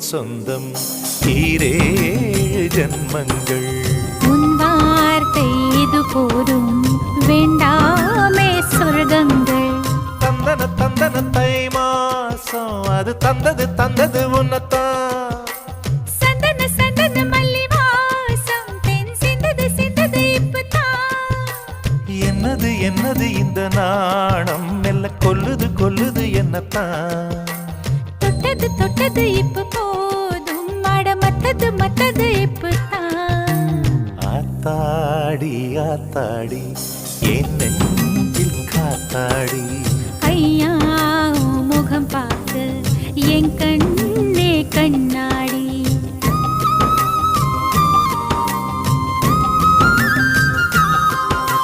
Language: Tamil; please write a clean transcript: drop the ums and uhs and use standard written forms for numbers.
சொந்தம் ஈரேழு ஜன்மங்கள். உன் வார்த்தை இது போதும், வேண்டாமே சொர்க்கங்கள். தந்தன தந்தன தை மாசம் அது தந்தது தந்தது உன்னத்தான். சந்தன சந்தன மல்லி வாசம் தென் சிந்தது சிந்தது இப்பதான். என்னது என்னது இந்த நாணம் மெல்ல கொல்லுது கொல்லுது என்னத்தான். தொட்டது தொட்டது இப்ப போதும், மட மத்தது மத்தது இப்பதான். ஆத்தாடி ஆத்தாடி என் நெஞ்சில் காத்தாடி. ஐயா உன் முகம் பார்த்து என்